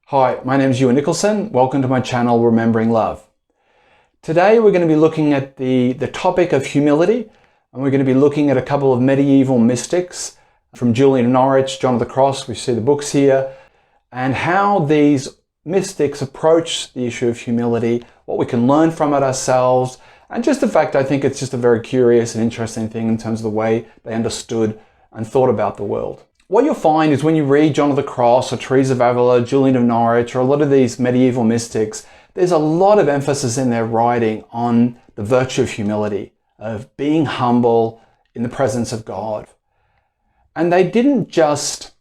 Hi, my name is Julian. Welcome to my channel, Remembering Love. Today we're going to be looking at the topic of humility, and we're going to be looking at a couple of medieval mystics from Julian of Norwich, John of the Cross, we see the books here, and how these mystics approach the issue of humility, what we can learn from it ourselves, and just the fact I think it's just a very curious and interesting thing in terms of the way they understood and thought about the world. What you'll find is when you read John of the Cross or Teresa of Avila, Julian of Norwich, or a lot of these medieval mystics, there's a lot of emphasis in their writing on the virtue of humility, of being humble in the presence of God. And they didn't just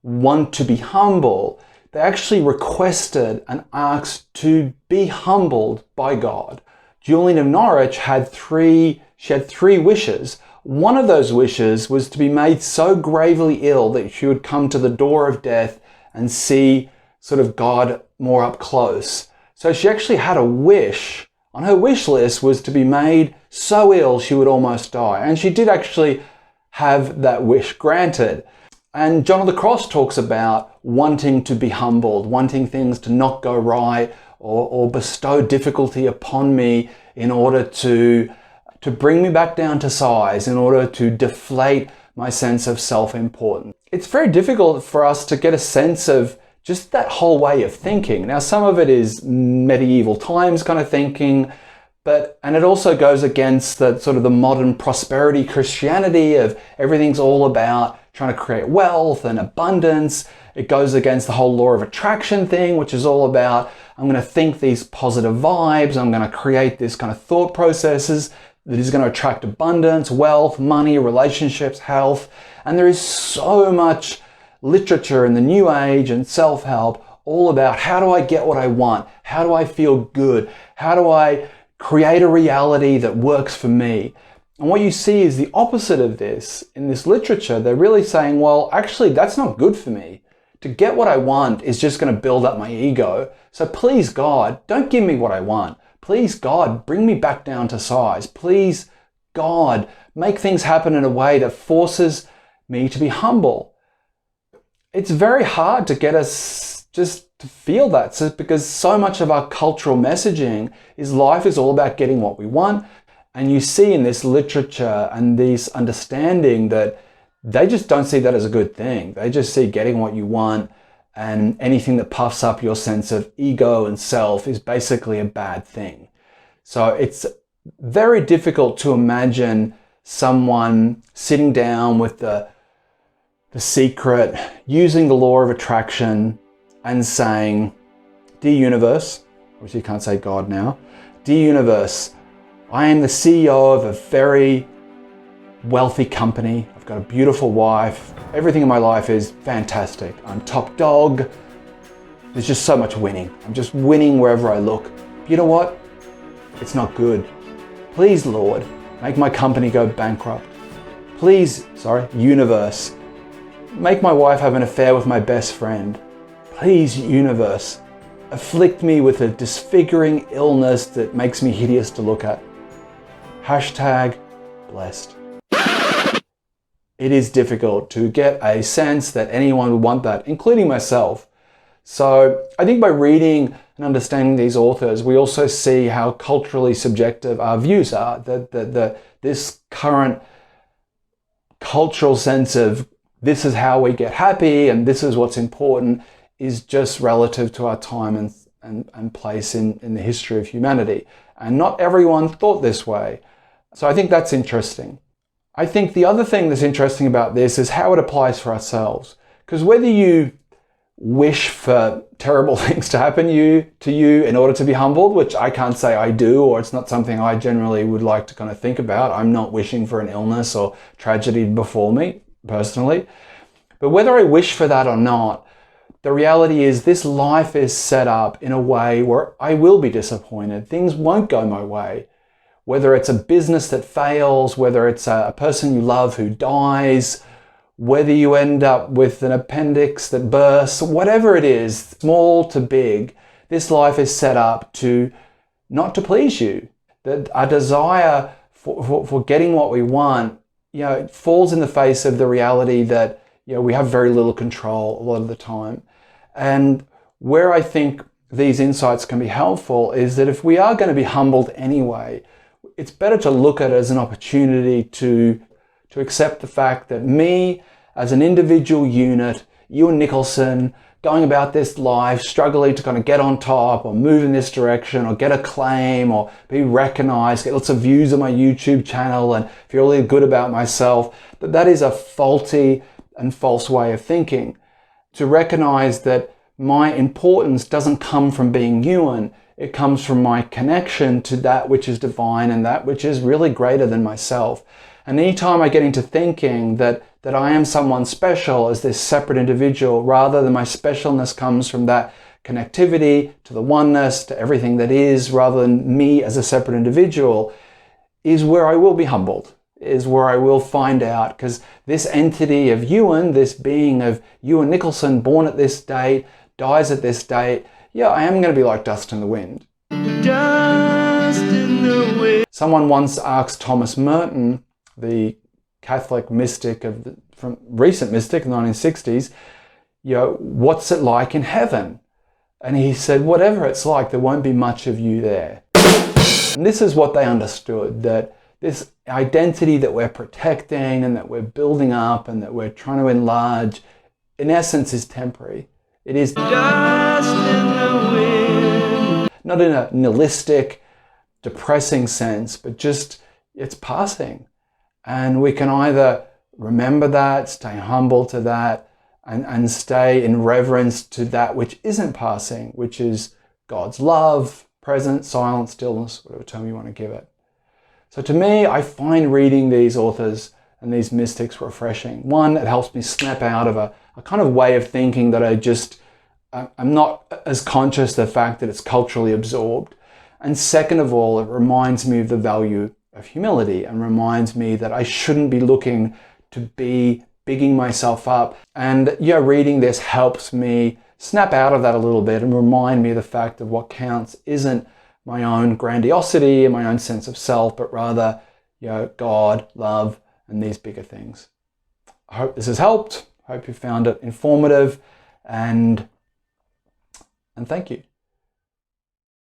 want to be humble, they actually requested and asked to be humbled by God. Julian of Norwich had three wishes. One of those wishes was to be made so gravely ill that she would come to the door of death and see sort of God more up close. So she actually had a wish. On her wish list was to be made so ill she would almost die. And she did actually have that wish granted. And John of the Cross talks about wanting to be humbled, wanting things to not go right, or bestow difficulty upon me in order to bring me back down to size, in order to deflate my sense of self-importance. It's very difficult for us to get a sense of just that whole way of thinking. Now, some of it is medieval times kind of thinking, and it also goes against the sort of the modern prosperity Christianity of everything's all about trying to create wealth and abundance. It goes against the whole law of attraction thing, which is all about, I'm going to think these positive vibes, I'm going to create this kind of thought processes that is going to attract abundance, wealth, money, relationships, health. And there is so much literature in the New Age and self-help all about how do I get what I want? How do I feel good? How do I create a reality that works for me? And what you see is the opposite of this. In this literature, they're really saying, well, actually, that's not good for me. To get what I want is just going to build up my ego. So please, God, don't give me what I want. Please, God, bring me back down to size. Please, God, make things happen in a way that forces me to be humble. It's very hard to get us just to feel that, because so much of our cultural messaging is life is all about getting what we want. And you see in this literature and this understanding that they just don't see that as a good thing. They just see getting what you want, and anything that puffs up your sense of ego and self is basically a bad thing. So it's very difficult to imagine someone sitting down with the secret, using the law of attraction and saying, "Dear universe," which you can't say God now, "Dear universe, I am the CEO of a very wealthy company. I've got a beautiful wife. Everything in my life is fantastic. I'm top dog. There's just so much winning. I'm just winning wherever I look. You know what? It's not good. Please, Lord, make my company go bankrupt. Please, universe, make my wife have an affair with my best friend. Please, universe, afflict me with a disfiguring illness that makes me hideous to look at. Hashtag blessed." It is difficult to get a sense that anyone would want that, including myself. So I think by reading and understanding these authors, we also see how culturally subjective our views are. This current cultural sense of this is how we get happy and this is what's important is just relative to our time and place in the history of humanity. And not everyone thought this way. So I think that's interesting. I think the other thing that's interesting about this is how it applies for ourselves. Because whether you wish for terrible things to happen to you in order to be humbled, which I can't say I do, or it's not something I generally would like to kind of think about. I'm not wishing for an illness or tragedy to befall me, personally. But whether I wish for that or not, the reality is this life is set up in a way where I will be disappointed. Things won't go my way. Whether it's a business that fails, whether it's a person you love who dies, whether you end up with an appendix that bursts, whatever it is, small to big, this life is set up to not to please you. That our desire for getting what we want, it falls in the face of the reality that we have very little control a lot of the time. And where I think these insights can be helpful is that if we are going to be humbled anyway, it's better to look at it as an opportunity to accept the fact that me as an individual unit, Ewan Nicholson, going about this life, struggling to kind of get on top or move in this direction or get acclaim or be recognized, get lots of views on my YouTube channel and feel really good about myself, that is a faulty and false way of thinking. To recognize that my importance doesn't come from being Ewan, it comes from my connection to that which is divine and that which is really greater than myself. And anytime I get into thinking that I am someone special as this separate individual, rather than my specialness comes from that connectivity to the oneness, to everything that is, rather than me as a separate individual, is where I will be humbled, is where I will find out, because this entity of Ewan, this being of Ewan Nicholson, born at this date, dies at this date, I am going to be like dust in the wind. Dust in the wind. Someone once asked Thomas Merton, the Catholic mystic from recent mystic, 1960s, what's it like in heaven? And he said, whatever it's like, there won't be much of you there. And this is what they understood, that this identity that we're protecting and that we're building up and that we're trying to enlarge, in essence, is temporary. It is dust in the wind. Not in a nihilistic, depressing sense, but just it's passing. And we can either remember that, stay humble to that, and stay in reverence to that which isn't passing, which is God's love, present, silent, stillness, whatever term you want to give it. So to me, I find reading these authors and these mystics refreshing. One, it helps me snap out of a kind of way of thinking that I'm not as conscious of the fact that it's culturally absorbed. And second of all, it reminds me of the value of humility and reminds me that I shouldn't be looking to be bigging myself up. And reading this helps me snap out of that a little bit and remind me of the fact that what counts isn't my own grandiosity and my own sense of self, but rather, God, love, and these bigger things. I hope this has helped. I hope you found it informative, and thank you.